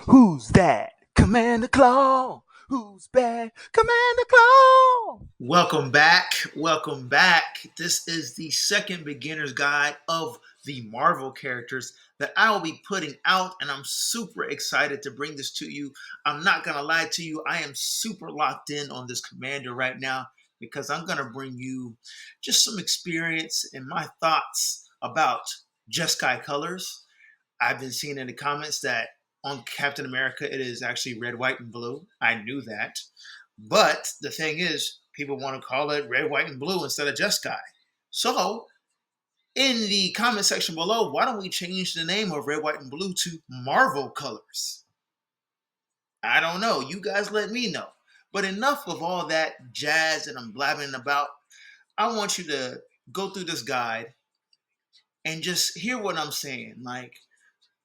Who's that? Commander Claw. Who's bad? Commander Claw. Welcome back. Welcome back. This is the second beginner's guide of the Marvel characters that I will be putting out, and I'm super excited to bring this to you. I'm not going to lie to you, I am super locked in on this commander right now because I'm going to bring you just some experience and my thoughts about Jeskai colors. I've been seeing in the comments that on Captain America it is actually red, white, and blue. I knew that. But the thing is, people want to call it red, white, and blue instead of Jeskai. So, in the comment section below, why don't we change the name of red, white, and blue to Marvel colors? I don't know. You guys let me know. But enough of all that jazz that I'm blabbing about. I want you to go through this guide and just hear what I'm saying. Like,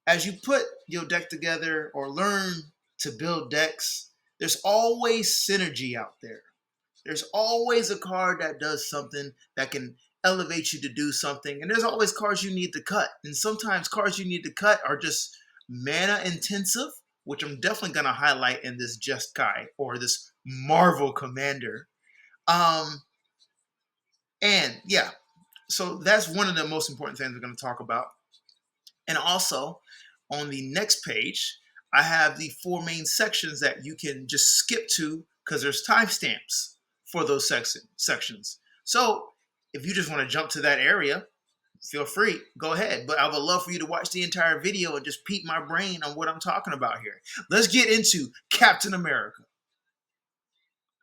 as you put your deck together or learn to build decks, there's always synergy out there. There's always a card that does something that can elevate you to do something. And there's always cards you need to cut. And sometimes cards you need to cut are just mana intensive, which I'm definitely going to highlight in this Jeskai or this Marvel Commander. And yeah, so that's one of the most important things we're going to talk about. And also, on the next page, I have the four main sections that you can just skip to because there's timestamps for those sections. So if you just want to jump to that area, feel free, go ahead. But I would love for you to watch the entire video and just peek my brain on what I'm talking about here. Let's get into Captain America.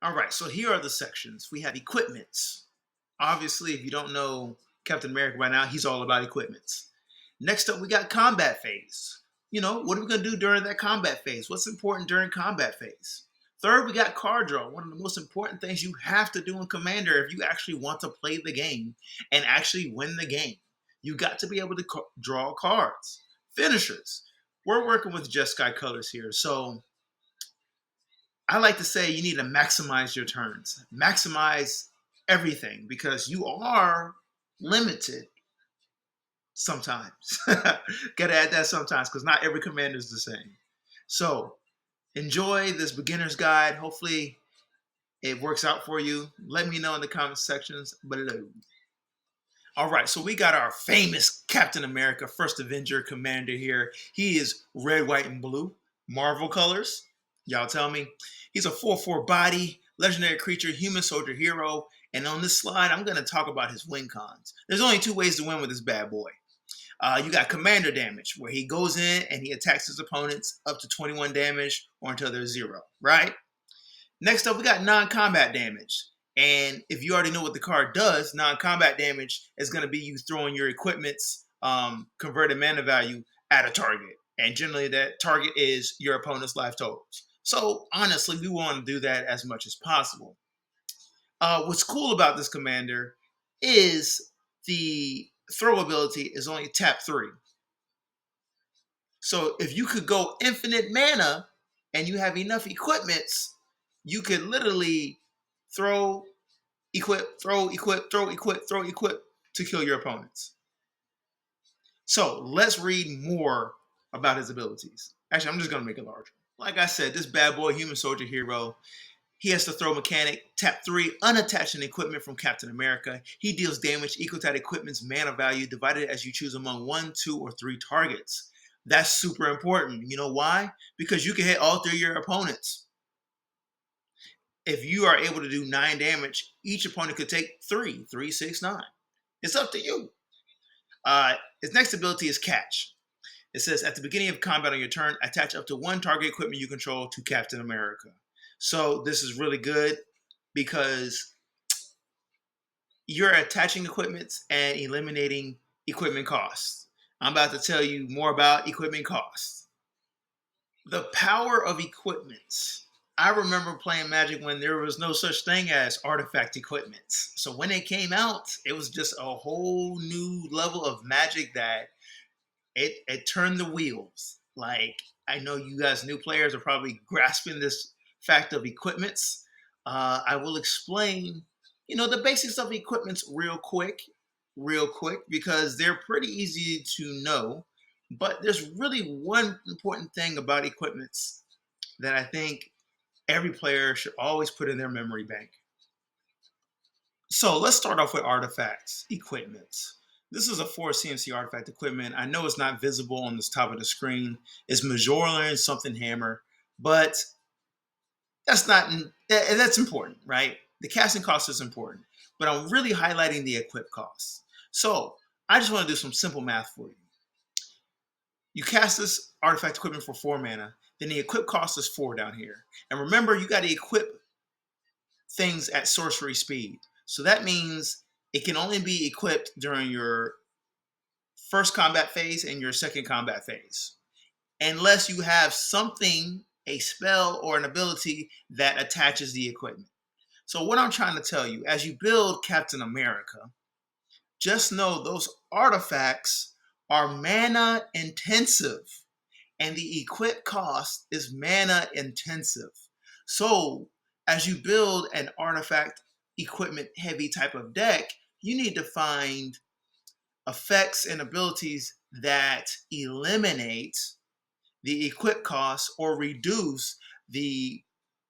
All right, so here are the sections. We have equipments. Obviously, if you don't know Captain America by now, he's all about equipments. Next up, we got combat phase. You know, what are we going to do during that combat phase? What's important during combat phase? Third, we got card draw. One of the most important things you have to do in Commander if you actually want to play the game and actually win the game. You got to be able to draw cards. Finishers. We're working with Jeskai colors here. So I like to say you need to maximize your turns. Maximize everything because you are limited sometimes. Gotta add that sometimes because not every commander is the same. So enjoy this beginner's guide. Hopefully it works out for you. Let me know in the comment sections below. All right, so we got our famous Captain America, first Avenger commander here. He is red, white, and blue. Marvel colors. Y'all tell me. He's a 4/4 body, legendary creature, human soldier hero. And on this slide, I'm going to talk about his win cons. There's only two ways to win with this bad boy. You got commander damage, where he goes in and he attacks his opponents up to 21 damage or until they're 0, right? Next up, we got non-combat damage. And if you already know what the card does, non-combat damage is going to be you throwing your equipment's converted mana value at a target. And generally that target is your opponent's life totals. So honestly, we want to do that as much as possible. What's cool about this commander is the throw ability is only tap 3. So if you could go infinite mana and you have enough equipments, you could literally throw, equip, throw, equip, throw, equip, throw, equip to kill your opponents. So let's read more about his abilities. Actually, I'm just going to make it larger. Like I said, this bad boy human soldier hero, he has to throw mechanic, tap 3, unattach an equipment from Captain America. He deals damage equal to that equipment's mana value divided as you choose among 1, 2, or 3 targets. That's super important. You know why? Because you can hit all 3 of your opponents. If you are able to do 9 damage, each opponent could take 3, 3, 6, 9. It's up to you. His next ability is Catch. It says, at the beginning of combat on your turn, attach up to 1 target equipment you control to Captain America. So this is really good because you're attaching equipments and eliminating equipment costs. I'm about to tell you more about equipment costs. The power of equipments. I remember playing Magic when there was no such thing as artifact equipments. So when it came out, it was just a whole new level of Magic that it turned the wheels. Like, I know you guys new players are probably grasping this fact of equipments. I will explain, the basics of equipments real quick, because they're pretty easy to know. But there's really one important thing about equipments that I think every player should always put in their memory bank. So let's start off with artifacts, equipments. This is a 4 CMC artifact equipment. I know it's not visible on this top of the screen. It's Majorlan something hammer, but that's important, right? The casting cost is important, but I'm really highlighting the equip cost. So I just want to do some simple math for you. You cast this artifact equipment for 4 mana, then the equip cost is 4 down here. And remember, you got to equip things at sorcery speed. So that means it can only be equipped during your first combat phase and your second combat phase, unless you have something, a spell or an ability that attaches the equipment. So what I'm trying to tell you, as you build Captain America, just know those artifacts are mana intensive, and the equip cost is mana intensive. So as you build an artifact equipment heavy type of deck, you need to find effects and abilities that eliminate the equip cost or reduce the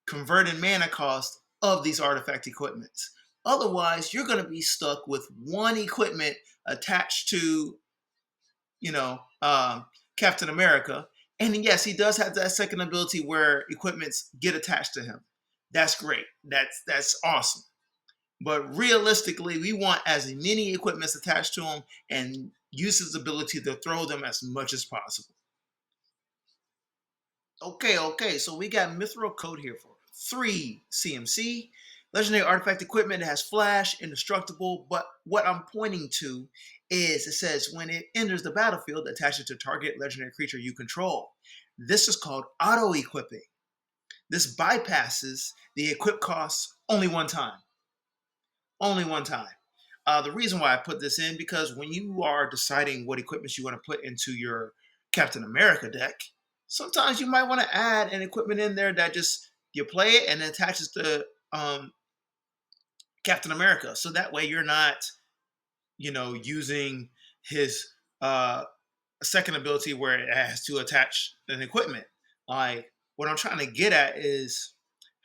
converted mana cost of these artifact equipments. Otherwise, you're going to be stuck with one equipment attached to, Captain America. And yes, he does have that second ability where equipments get attached to him. That's great. That's awesome. But realistically, we want as many equipments attached to him and use his ability to throw them as much as possible. Okay. So we got Mithril Code here for 3 CMC. Legendary artifact equipment that has flash, indestructible, but what I'm pointing to is it says when it enters the battlefield, attach it to target legendary creature you control. This is called auto-equipping. This bypasses the equip costs only one time. Only one time. The reason why I put this in, because when you are deciding what equipments you want to put into your Captain America deck, sometimes you might want to add an equipment in there that just you play it and it attaches to Captain America. So that way you're not, using his second ability where it has to attach an equipment. Like what I'm trying to get at is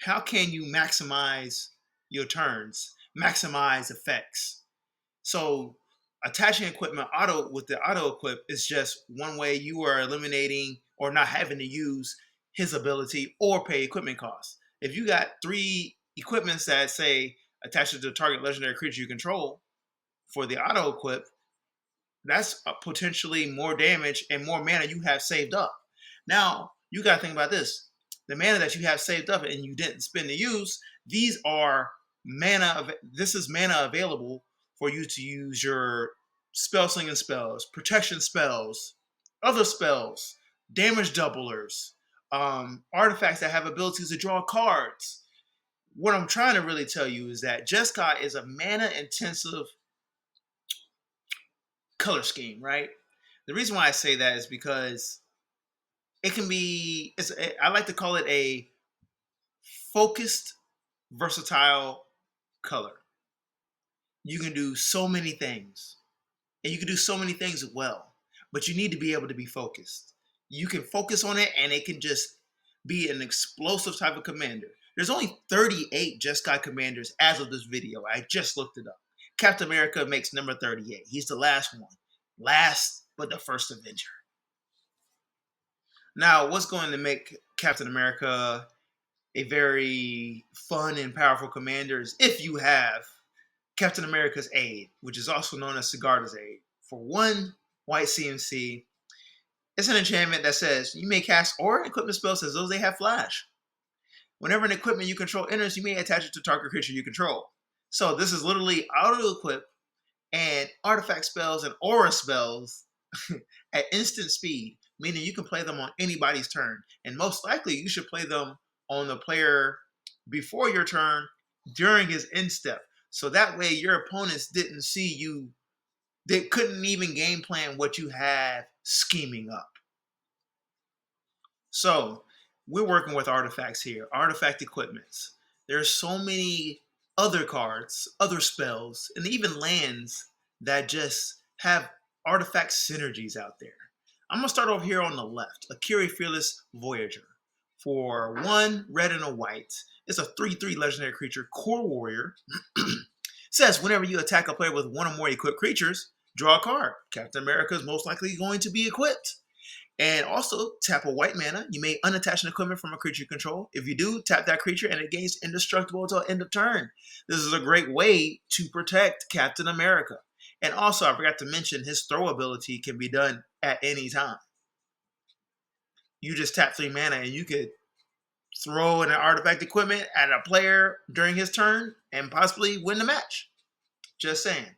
how can you maximize your turns, maximize effects. So attaching equipment with the auto equip is just one way you are eliminating or not having to use his ability or pay equipment costs. If you got 3 equipments that say attach it to the target legendary creature you control for the auto equip, that's potentially more damage and more mana you have saved up. Now, you got to think about this. The mana that you have saved up and you didn't spend to use, these are this is mana available for you to use your spell slinging spells, protection spells, other spells, damage doublers, artifacts that have abilities to draw cards. What I'm trying to really tell you is that Jeskai is a mana intensive color scheme, right? The reason why I say that is because it can be, I like to call it a focused, versatile color. You can do so many things, and you can do so many things well, but you need to be able to be focused. You can focus on it, and it can just be an explosive type of commander. There's only 38 Jeskai commanders as of this video. I just looked it up. Captain America makes number 38. He's the last one. Last, but the first Avenger. Now, what's going to make Captain America a very fun and powerful commander is if you have Captain America's Aid, which is also known as Sigarda's Aid. For 1 white CMC, it's an enchantment that says you may cast or equipment spells as though they have flash. Whenever an equipment you control enters, you may attach it to target creature you control. So this is literally auto-equip and artifact spells and aura spells at instant speed, meaning you can play them on anybody's turn. And most likely you should play them on the player before your turn during his end step. So that way your opponents didn't see you, they couldn't even game plan what you have scheming up. So we're working with artifacts here, artifact equipments. There's so many other cards, other spells, and even lands that just have artifact synergies out there. I'm going to start off here on the left. Akiri Fearless Voyager. For 1 red and a white. It's a 3/3 legendary creature, core warrior. Says whenever you attack a player with 1 or more equipped creatures, draw a card. Captain America is most likely going to be equipped. And also, tap a white mana. You may unattach an equipment from a creature you control. If you do, tap that creature and it gains indestructible until end of turn. This is a great way to protect Captain America. And also, I forgot to mention, his throw ability can be done at any time. You just tap 3 mana and you could throw an artifact equipment at a player during his turn and possibly win the match. Just saying.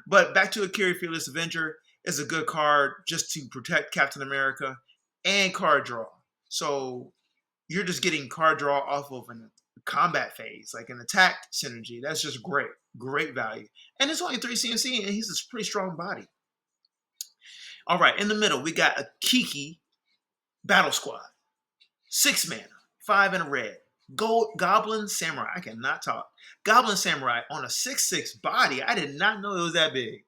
But back to Akiri Fearless Avenger is a good card just to protect Captain America and card draw. So you're just getting card draw off of a combat phase, like an attack synergy. That's just great. Great value. And it's only 3 CMC and he's a pretty strong body. All right, in the middle, we got a Kiki Battle Squad. 6 mana, 5 and a red. Goblin Samurai. I cannot talk. Goblin Samurai on a 6/6 body. I did not know it was that big.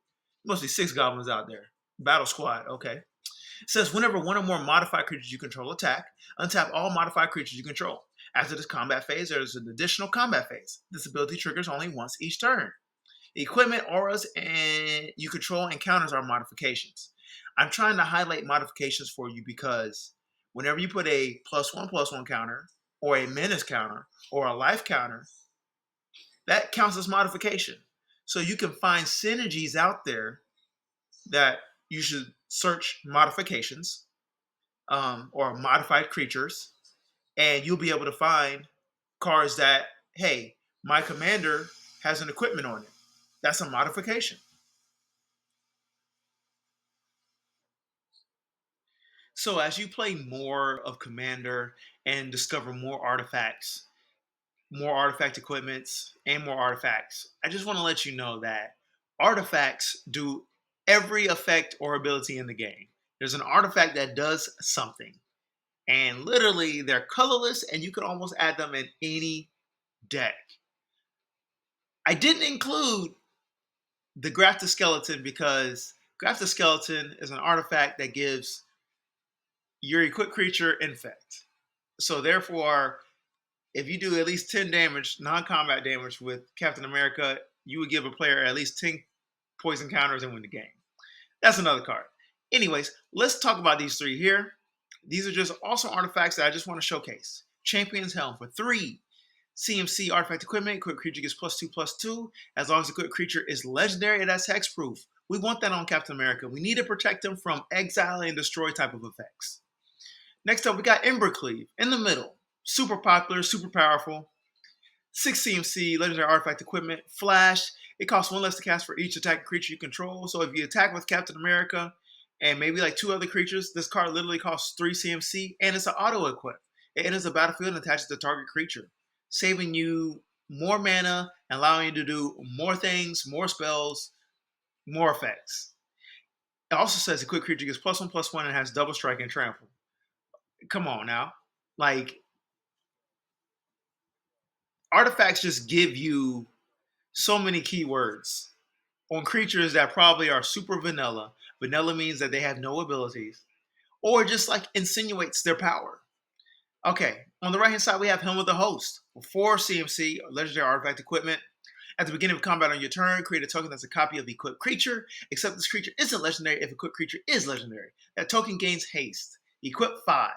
Mostly 6 goblins out there. Battle Squad, okay. It says whenever 1 or more modified creatures you control attack, untap all modified creatures you control. After this combat phase, there's an additional combat phase. This ability triggers only once each turn. Equipment, auras, and you control and counters are modifications. I'm trying to highlight modifications for you because whenever you put a +1/+1 counter, or a menace counter, or a life counter, that counts as modification. So you can find synergies out there that you should search modifications or modified creatures, and you'll be able to find cards that, hey, my commander has an equipment on it. That's a modification. So as you play more of Commander and discover more artifacts, more artifact equipments, and more artifacts, I just want to let you know that artifacts do every effect or ability in the game. There's an artifact that does something. And literally, they're colorless, and you can almost add them in any deck. I didn't include the Grafted Skeleton because Grafted Skeleton is an artifact that gives your equipped creature infect. So therefore, if you do at least 10 damage, non-combat damage with Captain America, you would give a player at least 10 poison counters and win the game. That's another card. Anyways, let's talk about these 3 here. These are just awesome artifacts that I just want to showcase. Champion's Helm for 3. CMC artifact equipment. Equipped creature gets +2/+2. As long as the equipped creature is legendary, it has hexproof. We want that on Captain America. We need to protect him from exile and destroy type of effects. Next up, we got Embercleave in the middle. Super popular, super powerful. 6 CMC, legendary artifact equipment, flash. It costs 1 less to cast for each attacking creature you control. So if you attack with Captain America and maybe like 2 other creatures, this card literally costs 3 CMC and it's an auto equip. It enters the battlefield and attaches to target creature, saving you more mana and allowing you to do more things, more spells, more effects. It also says the quick creature gets +1/+1 and has double strike and trample. Come on now. Like, artifacts just give you so many keywords on creatures that probably are super vanilla. Vanilla means that they have no abilities, or just like insinuates their power. Okay, on the right hand side, we have Helm of the Host. 4 CMC, legendary artifact equipment. At the beginning of combat on your turn, create a token that's a copy of the equipped creature, except this creature isn't legendary if equipped creature is legendary. That token gains haste. Equip 5.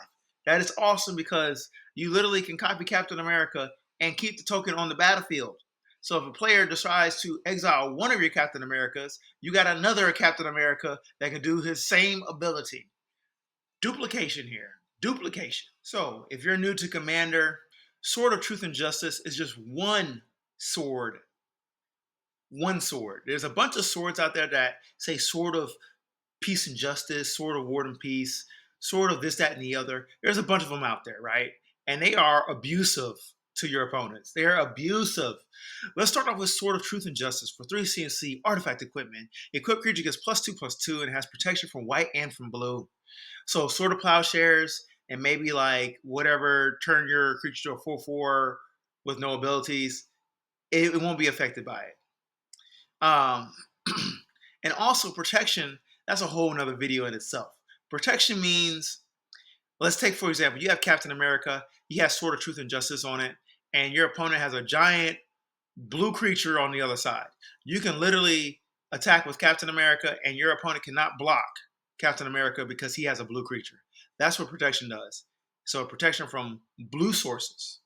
That is awesome because you literally can copy Captain America and keep the token on the battlefield. So if a player decides to exile one of your Captain Americas, you got another Captain America that can do his same ability. Duplication here. Duplication. So if you're new to Commander, Sword of Truth and Justice is just one sword. One sword. There's a bunch of swords out there that say Sword of Peace and Justice, Sword of War and Peace, Sword of this, that, and the other. There's a bunch of them out there, right? And they are abusive to your opponents. They're abusive. Let's start off with Sword of Truth and Justice for 3 CNC artifact equipment. Equipped creature gets +2/+2 and has protection from white and from blue. So Sword of Plowshares and maybe like whatever turn your creature to a 4/4 with no abilities, it won't be affected by it. And also protection, that's a whole nother video in itself. Protection means, let's take, for example, you have Captain America, he has Sword of Truth and Justice on it, and your opponent has a giant blue creature on the other side. You can literally attack with Captain America, and your opponent cannot block Captain America because he has a blue creature. That's what protection does. So protection from blue sources.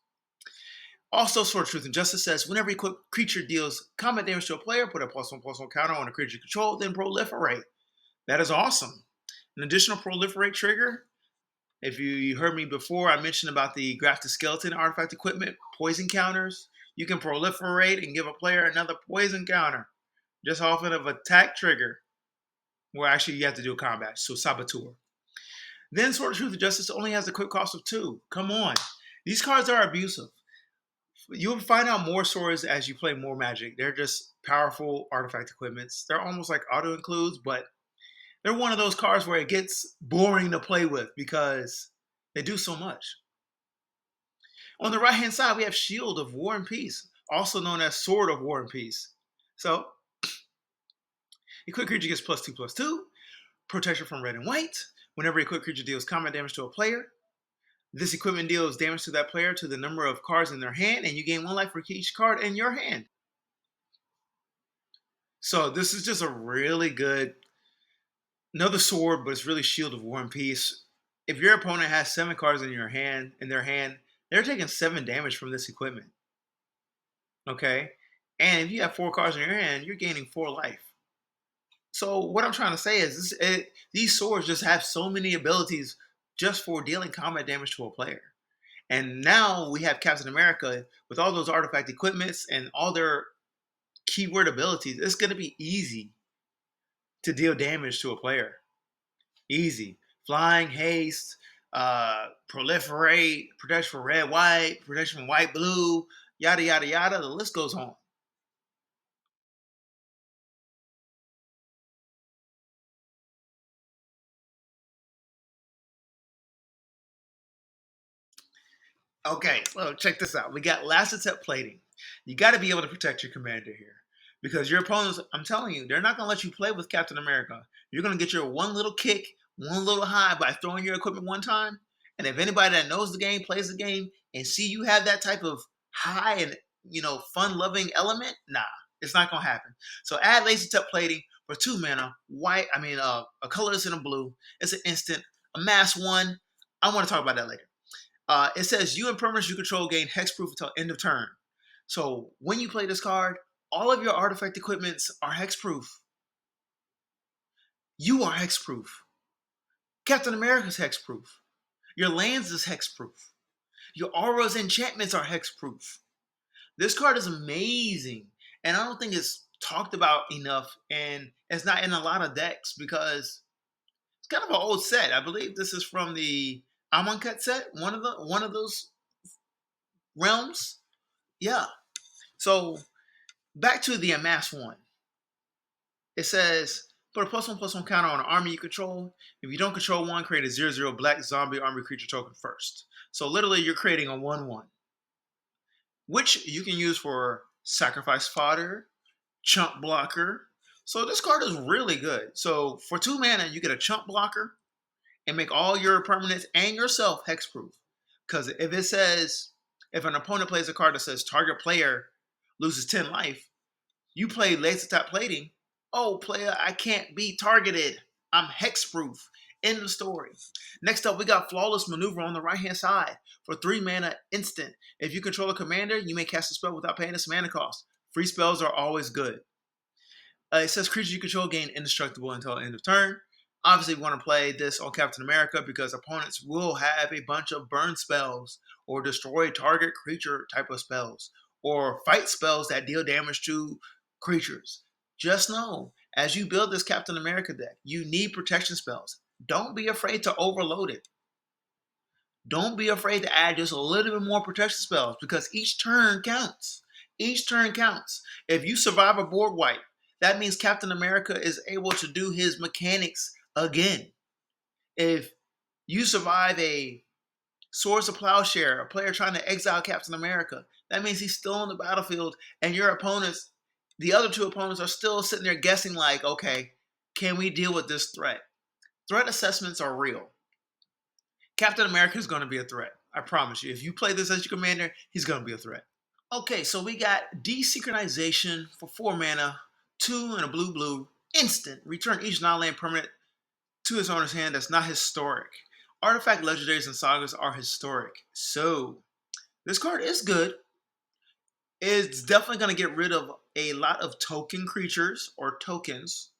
Also, Sword of Truth and Justice says, whenever a creature deals combat damage to a player, put a +1/+1 counter on a creature you control, then proliferate. That is awesome. An additional proliferate trigger, if you heard me before, I mentioned about the Grafted Skeleton artifact equipment, poison counters. You can proliferate and give a player another poison counter just off of an attack trigger, where actually you have to do a combat, so Saboteur. Then Sword of Truth and Justice only has a quick cost of 2. Come on. These cards are abusive. You'll find out more swords as you play more Magic. They're just powerful artifact equipments. They're almost like auto includes, but they're one of those cards where it gets boring to play with because they do so much. On the right hand side, we have Shield of War and Peace, also known as Sword of War and Peace. So, equipped creature gets +2/+2, protection from red and white. Whenever a equipped creature deals combat damage to a player, this equipment deals damage to that player to the number of cards in their hand, and you gain 1 life for each card in your hand. So this is just a really good, another sword, but it's really Shield of War and Peace. If your opponent has 7 cards in their hand, they're taking 7 damage from this equipment. Okay? And if you have 4 cards in your hand, you're gaining 4 life. So what I'm trying to say is these swords just have so many abilities just for dealing combat damage to a player. And now we have Captain America with all those artifact equipments and all their keyword abilities. It's going to be easy to deal damage to a player. Easy. Flying, haste, proliferate, protection from red, white, protection from white, blue, yada, yada, yada. The list goes on. Okay, so check this out. We got last attempt plating. You got to be able to protect your commander here. Because your opponents, I'm telling you, they're not going to let you play with Captain America. You're going to get your one little kick, one little high by throwing your equipment one time. And if anybody that knows the game, plays the game, and see you have that type of high and, fun-loving element, nah, it's not going to happen. So add lazy tech plating for 2 mana, a colorless and a blue. It's an instant. Amass 1. I want to talk about that later. It says you and permanents you control gain hexproof until end of turn. So when you play this card, all of your artifact equipments are hexproof. You are hexproof. Captain America's hexproof. Your lands is hexproof. Your auras and enchantments are hexproof. This card is amazing, and I don't think it's talked about enough, and it's not in a lot of decks because it's kind of an old set. I believe this is from the Amonkhet set, one of those realms. Yeah. So back to the Amass 1. It says put a +1/+1 counter on an army you control. If you don't control one, create a 0/0 black zombie army creature token first. So literally you're creating a 1/1. Which you can use for sacrifice fodder, chump blocker. So this card is really good. So for 2 mana, you get a chump blocker and make all your permanents and yourself hexproof. Because if an opponent plays a card that says target player loses 10 life, you play laser tap plating. Oh, player, I can't be targeted. I'm hexproof. End of story. Next up, we got Flawless Maneuver on the right-hand side. For 3 mana, instant. If you control a commander, you may cast a spell without paying its mana cost. Free spells are always good. It says creatures you control gain indestructible until end of turn. Obviously, we want to play this on Captain America because opponents will have a bunch of burn spells or destroy target creature type of spells or fight spells that deal damage to creatures. Just know, as you build this Captain America deck, you need protection spells. Don't be afraid to overload it. Don't be afraid to add just a little bit more protection spells because each turn counts. Each turn counts. If you survive a board wipe, that means Captain America is able to do his mechanics again. If you survive a Swords of Plowshare, a player trying to exile Captain America, that means he's still on the battlefield and your opponents, the other 2 opponents are still sitting there guessing like, okay, can we deal with this threat? threat assessments are real. Captain America is going to be a threat. I promise you. If you play this as your commander, he's going to be a threat. Okay, so we got desynchronization for 4 mana, 2 and a blue, instant. Return each non-land permanent to its owner's hand that's not historic. Artifact legendaries and sagas are historic. So, this card is good. It's definitely going to get rid of a lot of token creatures or tokens.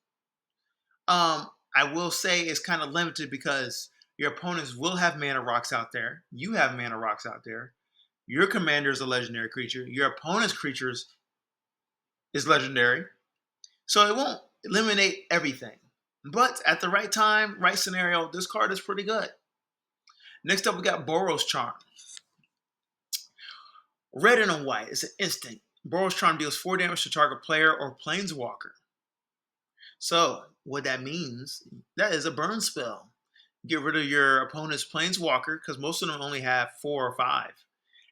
I will say it's kind of limited because your opponents will have mana rocks out there. You have mana rocks out there. Your commander is a legendary creature. Your opponent's creatures is legendary. So it won't eliminate everything. But at the right time, right scenario, this card is pretty good. Next up, we got Boros Charm. Red and a white. It's an instant. Boros Charm deals 4 damage to target player or planeswalker. So what that means, that is a burn spell. Get rid of your opponent's planeswalker because most of them only have 4 or 5.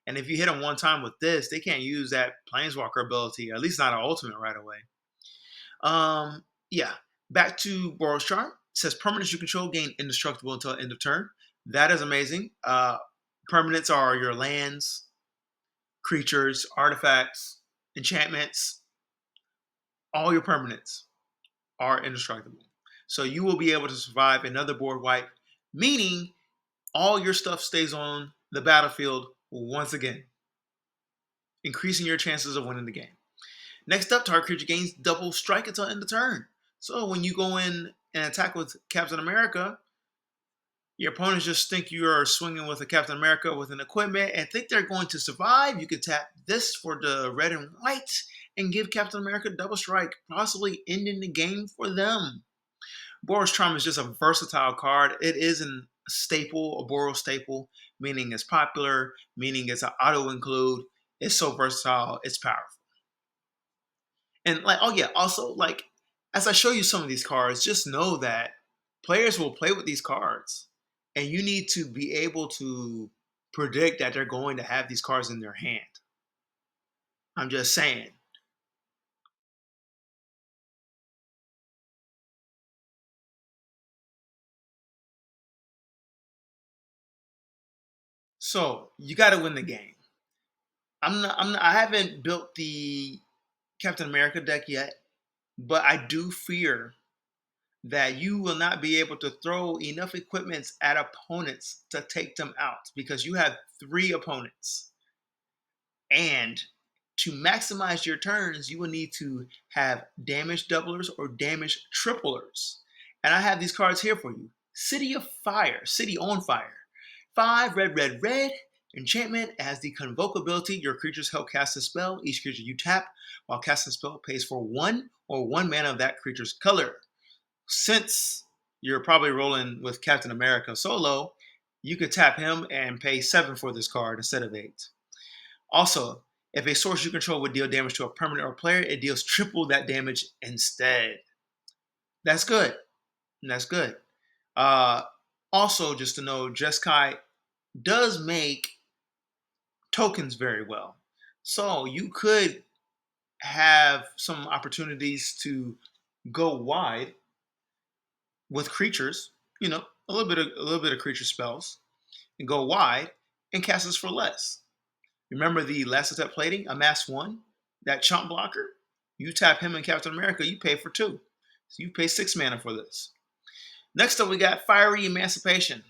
And if you hit them one time with this, they can't use that planeswalker ability, at least not an ultimate right away. Yeah. Back to Boros Charm. It says permanents you control gain indestructible until end of turn. That is amazing. Permanents are your lands, creatures, artifacts, enchantments. All your permanents are indestructible. So you will be able to survive another board wipe, meaning all your stuff stays on the battlefield once again, increasing your chances of winning the game. Next up, target creature gains double strike until end of turn. So when you go in and attack with Captain America, your opponents just think you are swinging with a Captain America with an equipment and think they're going to survive. You could tap this for the red and white and give Captain America double strike, possibly ending the game for them. Boros Charm is just a versatile card. It is a staple, a Boros staple, meaning it's popular, meaning it's an auto-include. It's so versatile, it's powerful. And also as I show you some of these cards, just know that players will play with these cards. And you need to be able to predict that they're going to have these cards in their hand. I'm just saying. So you got to win the game. I haven't built the Captain America deck yet, but I do fear that you will not be able to throw enough equipments at opponents to take them out because you have 3 opponents. And to maximize your turns, you will need to have damage doublers or damage triplers. And I have these cards here for you. City of Fire, City on Fire. 5 red. Enchantment has the convoke ability. Your creatures help cast a spell. Each creature you tap while casting a spell pays for 1 or 1 mana of that creature's color. Since you're probably rolling with Captain America solo, you could tap him and pay 7 for this card instead of 8. Also, if a source you control would deal damage to a permanent or player, it deals triple that damage instead. That's good. That's good. Also, just to know, Jeskai does make tokens very well. So you could have some opportunities to go wide with creatures, a little bit of creature spells, and go wide and cast this for less. Remember the last step plating, amass 1, that chump blocker? You tap him in Captain America, you pay for 2. So you pay 6 mana for this. Next up, we got Fiery Emancipation.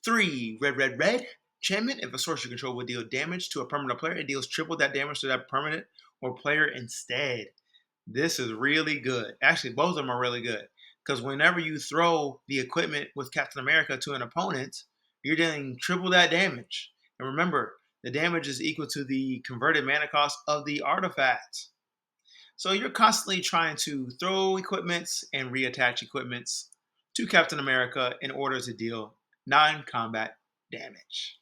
3 red. Enchantment, if a source you control would deal damage to a permanent player, it deals triple that damage to that permanent or player instead. This is really good. Actually, both of them are really good. Because whenever you throw the equipment with Captain America to an opponent, you're dealing triple that damage. And remember, the damage is equal to the converted mana cost of the artifact. So you're constantly trying to throw equipments and reattach equipments to Captain America in order to deal non-combat damage.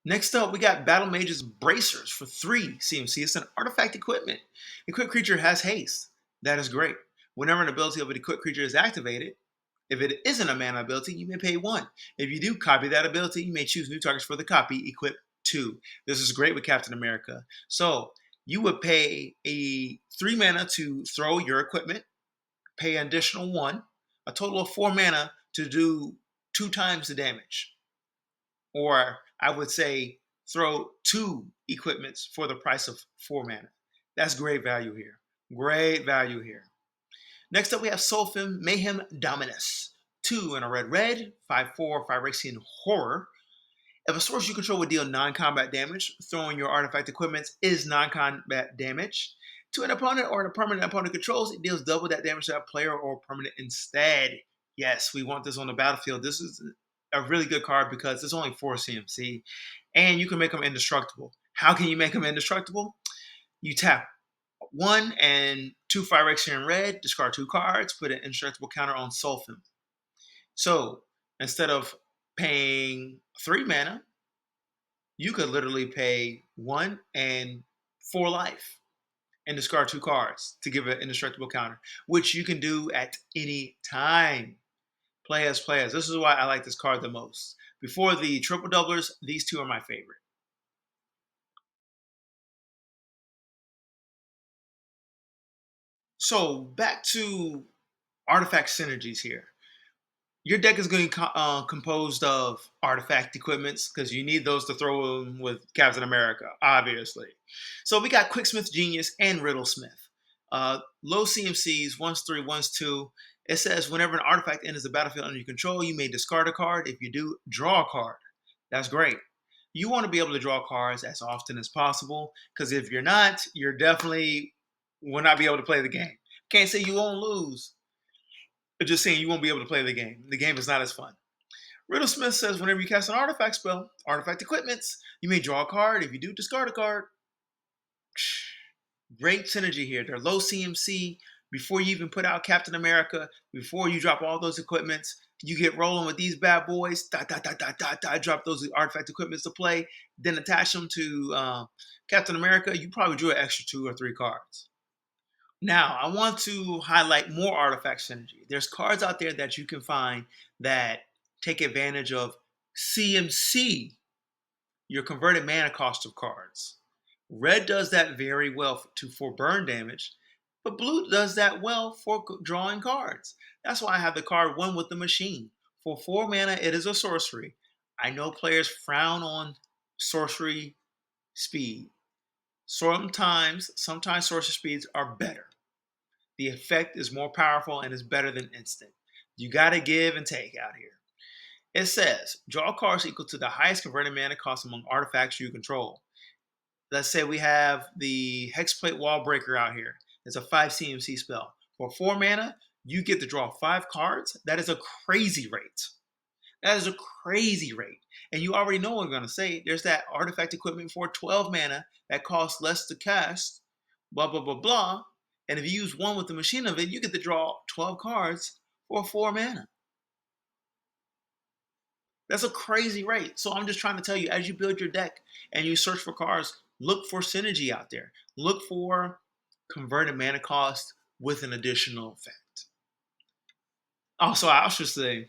Next up, we got Battle Mage's Bracers for 3 CMC. It's an artifact equipment. Equipped creature has haste. That is great. Whenever an ability of an equipped creature is activated, if it isn't a mana ability, you may pay 1. If you do copy that ability, you may choose new targets for the copy, equip 2. This is great with Captain America. So you would pay a 3 mana to throw your equipment, pay an additional 1, a total of 4 mana to do 2 times the damage. Or I would say throw 2 equipments for the price of 4 mana. That's great value here. Great value here. Next up, we have Sulfim Mayhem Dominus. 2 and a red, 5/4, Phyrexian Horror. If a source you control would deal non-combat damage, throwing your artifact equipments is non-combat damage. To an opponent or a permanent opponent controls, it deals double that damage to that player or permanent instead. Yes, we want this on the battlefield. This is a really good card because it's only 4 CMC, and you can make them indestructible. How can you make them indestructible? You tap 1 and 2 Phyrexian red, discard 2 cards, put an indestructible counter on Sulfim. So instead of paying 3 mana, you could literally pay 1 and 4 life and discard 2 cards to give an indestructible counter, which you can do at any time. Play as. This is why I like this card the most. Before the triple doublers, these 2 are my favorite. So back to artifact synergies here. Your deck is going to be composed of artifact equipments because you need those to throw them with Captain America, obviously. So we got Quicksmith Genius and Riddlesmith. Low CMCs, 1/3, 1/2. It says whenever an artifact enters the battlefield under your control, you may discard a card. If you do, draw a card. That's great. You want to be able to draw cards as often as possible because if you're not, you're definitely will not be able to play the game. Can't say you won't lose. Just saying you won't be able to play the game. The game is not as fun. Riddlesmith says whenever you cast an artifact spell, artifact equipments, you may draw a card. If you do, discard a card. Great synergy here. They're low CMC. Before you even put out Captain America, before you drop all those equipments, you get rolling with these bad boys. Drop those artifact equipments to play, then attach them to Captain America. You probably drew an extra 2 or 3 cards. Now, I want to highlight more artifact synergy. There's cards out there that you can find that take advantage of CMC, your converted mana cost of cards. Red does that very well for burn damage, but blue does that well for drawing cards. That's why I have the card One with the Machine. For 4 mana, it is a sorcery. I know players frown on sorcery speed. Sometimes sorcery speeds are better. The effect is more powerful and is better than instant. You got to give and take out here. It says, draw cards equal to the highest converted mana cost among artifacts you control. Let's say we have the Hexplate Wallbreaker out here. It's a 5 CMC spell. For 4 mana, you get to draw 5 cards. That is a crazy rate. That is a crazy rate. And you already know what I'm going to say. There's that artifact equipment for 12 mana that costs less to cast. Blah, blah, blah, blah. And if you use One with the Machine of it, you get to draw 12 cards for 4 mana. That's a crazy rate. So I'm just trying to tell you, as you build your deck and you search for cards, look for synergy out there. Look for converted mana cost with an additional effect. Also, I should say,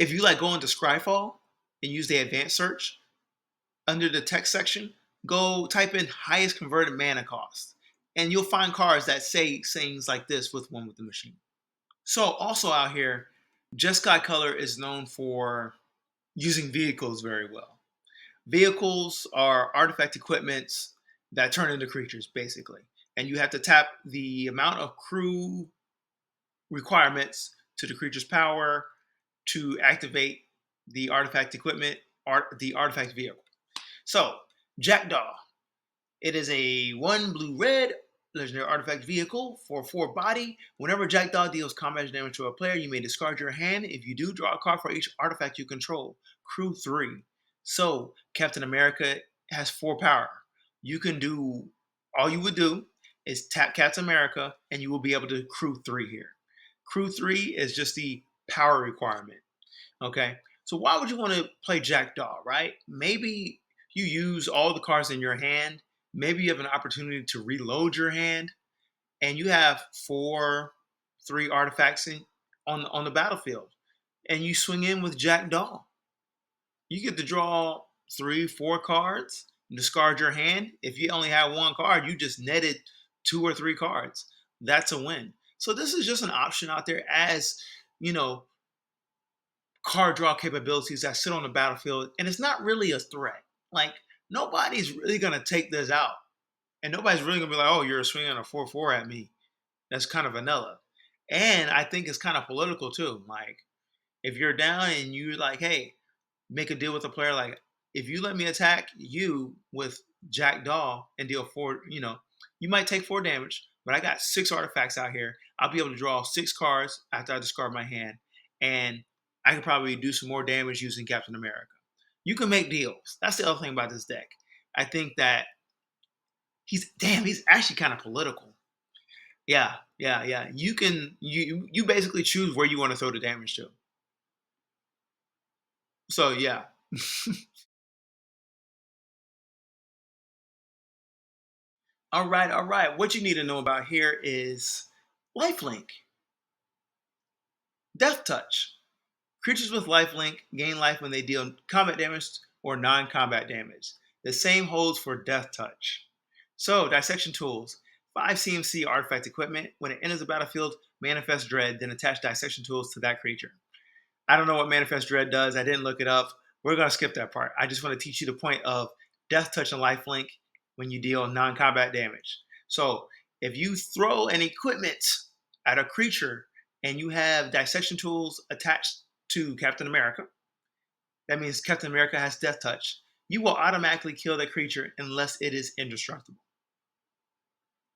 if you go into Scryfall and use the advanced search, under the text section, go type in highest converted mana cost. And you'll find cards that say things like this with One with the Machine. So also out here, Jeskai color is known for using vehicles very well. Vehicles are artifact equipments that turn into creatures, basically. And you have to tap the amount of crew requirements to the creature's power to activate the artifact equipment, the artifact vehicle. So, Jackdaw. It is a 1 blue-red legendary artifact vehicle for 4 body. Whenever Jackdaw deals combat damage to a player, you may discard your hand. If you do, draw a card for each artifact you control. Crew 3. So, Captain America has 4 power. You can do, all you would do is tap Captain America, and you will be able to crew 3 here. Crew 3 is just the power requirement. Okay? So why would you want to play Jackdaw, right? Maybe you use all the cards in your hand. Maybe you have an opportunity to reload your hand, and you have 3 artifacts on the battlefield, and you swing in with Jackdaw. You get to draw 3, 4 cards, discard your hand. If you only have 1 card, you just netted 2 or 3 cards. That's a win. So this is just an option out there as, you know, card draw capabilities that sit on the battlefield, and it's not really a threat. Like nobody's really gonna take this out, and nobody's really gonna be like, "Oh, you're swinging a 4/4 at me." That's kind of vanilla, and I think it's kind of political too. Like if you're down and you're like, "Hey, make a deal with a player like if you let me attack you with Jack Daw and deal 4, you might take 4 damage, but I got 6 artifacts out here. I'll be able to draw 6 cards after I discard my hand, and I could probably do some more damage using Captain America. You can make deals. That's the other thing about this deck. I think that he's actually kind of political. Yeah, yeah, yeah. You basically choose where you want to throw the damage to. So yeah. All right, all right. What you need to know about here is lifelink, death touch. Creatures with lifelink gain life when they deal combat damage or non-combat damage. The same holds for death touch. So, dissection tools. 5 CMC artifact equipment. When it enters the battlefield, manifest dread, then attach dissection tools to that creature. I don't know what Manifest Dread does. I didn't look it up. We're going to skip that part. I just want to teach you the point of Death Touch and Lifelink when you deal non-combat damage. So if you throw an equipment at a creature and you have dissection tools attached to Captain America, that means Captain America has Death Touch. You will automatically kill that creature unless it is indestructible.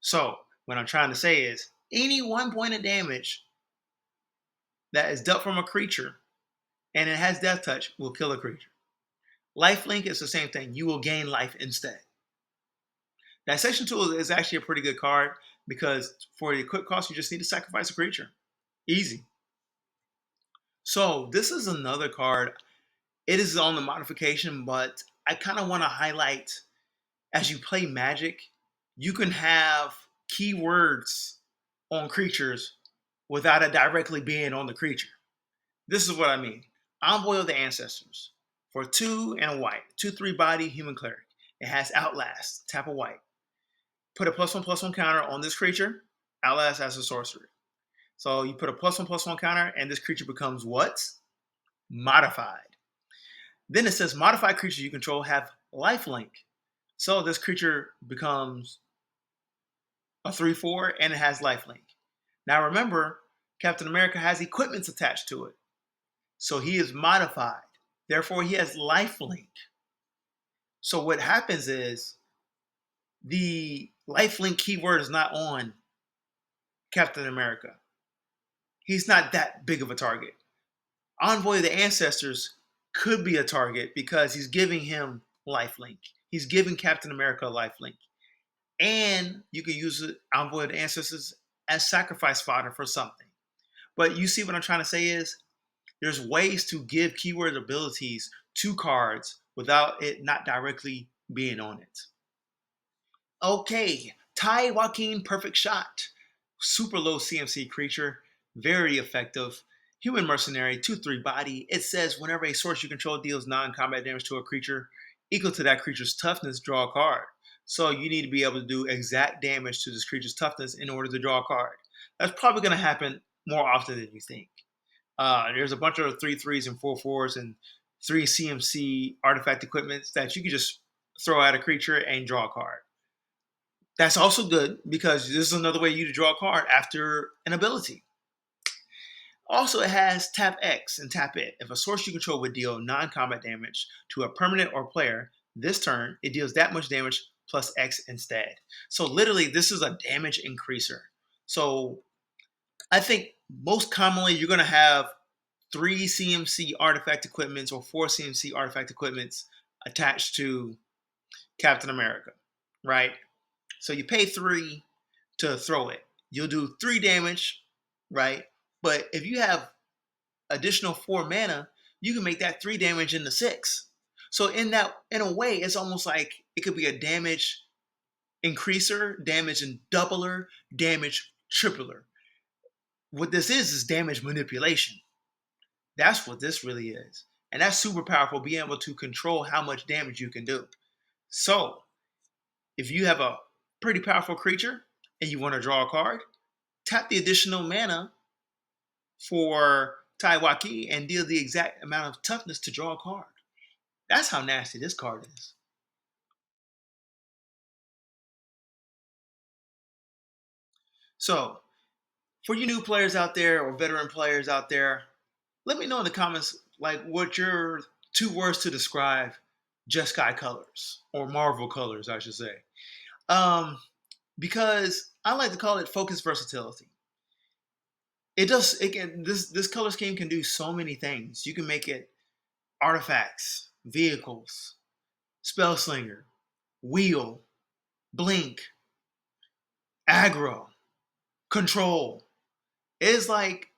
So what I'm trying to say is any 1 point of damage that is dealt from a creature and it has Death Touch will kill a creature. Lifelink is the same thing. You will gain life instead. Dissection Tool is actually a pretty good card because for the quick cost, you just need to sacrifice a creature. Easy. So this is another card. It is on the modification, but I kind of want to highlight as you play Magic, you can have keywords on creatures without it directly being on the creature. This is what I mean. Envoy of the Ancestors. For 2 and a white, 2/3 body human cleric. It has Outlast, tap a white. Put a +1/+1 counter on this creature. Outlast as a sorcery. So you put a +1/+1 counter, and this creature becomes what? Modified. Then it says modified creatures you control have lifelink. So this creature becomes a 3/4 and it has lifelink. Now remember, Captain America has equipments attached to it. So he is modified. Therefore, he has lifelink. So what happens is the lifelink keyword is not on Captain America. He's not that big of a target. Envoy of the Ancestors could be a target because he's giving him lifelink. He's giving Captain America lifelink. And you can use it, Envoy of the Ancestors, as sacrifice fodder for something. But you see what I'm trying to say is there's ways to give keyword abilities to cards without it not directly being on it. Okay, Ty Joaquin Perfect Shot. Super low CMC creature, very effective. Human Mercenary, 2/3 body. It says whenever a source you control deals non-combat damage to a creature equal to that creature's toughness, draw a card. So you need to be able to do exact damage to this creature's toughness in order to draw a card. That's probably going to happen more often than you think. There's a bunch of 3/3s and 4/4s and 3 CMC artifact equipments that you can just throw at a creature and draw a card. That's also good because this is another way you to draw a card after an ability. Also, it has tap X and tap it. If a source you control would deal non-combat damage to a permanent or player this turn, it deals that much damage plus X instead. So literally, this is a damage increaser. So I think most commonly you're going to have 3 CMC artifact equipments or 4 CMC artifact equipments attached to Captain America, right? So you pay 3 to throw it. You'll do 3 damage, right? But if you have additional 4 mana, you can make that 3 damage into 6. So in a way, it's almost like it could be a damage increaser, damage and doubler, damage tripler. What this is damage manipulation. That's what this really is. And that's super powerful, being able to control how much damage you can do. So if you have a pretty powerful creature and you want to draw a card, tap the additional mana for Taiwaki and deal the exact amount of toughness to draw a card. That's how nasty this card is. So, for you new players out there or veteran players out there, let me know in the comments like what your 2 words to describe Jeskai colors or Marvel colors, I should say. Because I like to call it focus versatility. This color scheme can do so many things. You can make it artifacts, vehicles, spell slinger, wheel, blink, aggro, control. It's like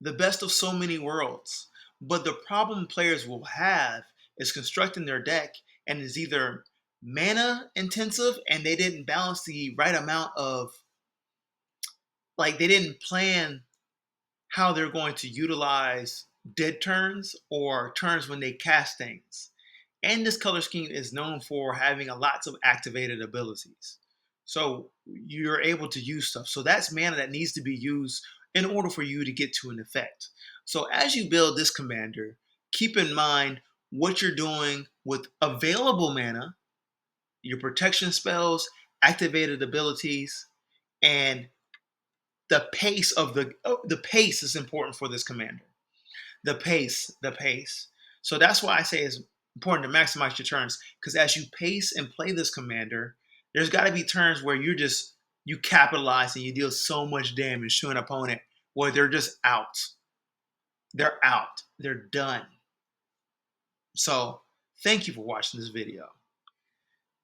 the best of so many worlds. But the problem players will have is constructing their deck and is either mana intensive and they didn't balance the right amount of, like, they didn't plan how they're going to utilize dead turns or turns when they cast things. And this color scheme is known for having lots of activated abilities. So you're able to use stuff. So that's mana that needs to be used in order for you to get to an effect. So as you build this commander, keep in mind what you're doing with available mana, your protection spells, activated abilities, and the pace of the pace is important for this commander. The pace. So that's why I say it's important to maximize your turns, because as you pace and play this commander, there's got to be turns where you capitalize and you deal so much damage to an opponent where they're just out. They're out. They're done. So thank you for watching this video.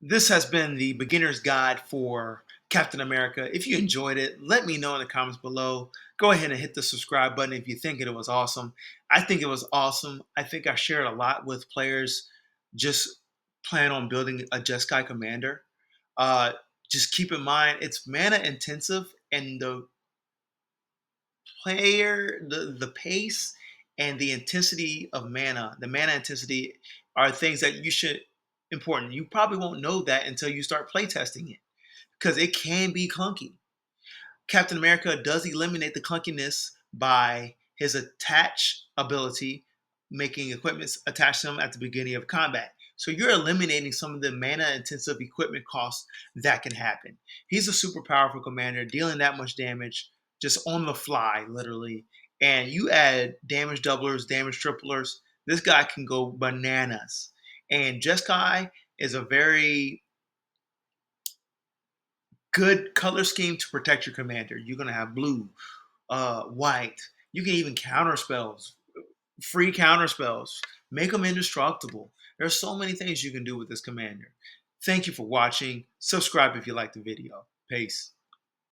This has been the beginner's guide for Captain America. If you enjoyed it, let me know in the comments below. Go ahead and hit the subscribe button if you think it was awesome. I think it was awesome. I think I shared a lot with players. Just plan on building a Jeskai commander. Just keep in mind it's mana intensive, and the pace and the intensity of mana, the mana intensity, are things that you should important. You probably won't know that until you start playtesting it, because it can be clunky. Captain America does eliminate the clunkiness by his attach ability, making equipment attach to him at the beginning of combat. So you're eliminating some of the mana intensive equipment costs that can happen. He's a super powerful commander, dealing that much damage just on the fly, literally. And you add damage doublers, damage triplers, this guy can go bananas. And Jeskai is a very good color scheme to protect your commander. You're going to have blue, white. You can even counter spells, free counter spells, make them indestructible. There's so many things you can do with this commander. Thank you for watching. Subscribe if you liked the video. Peace.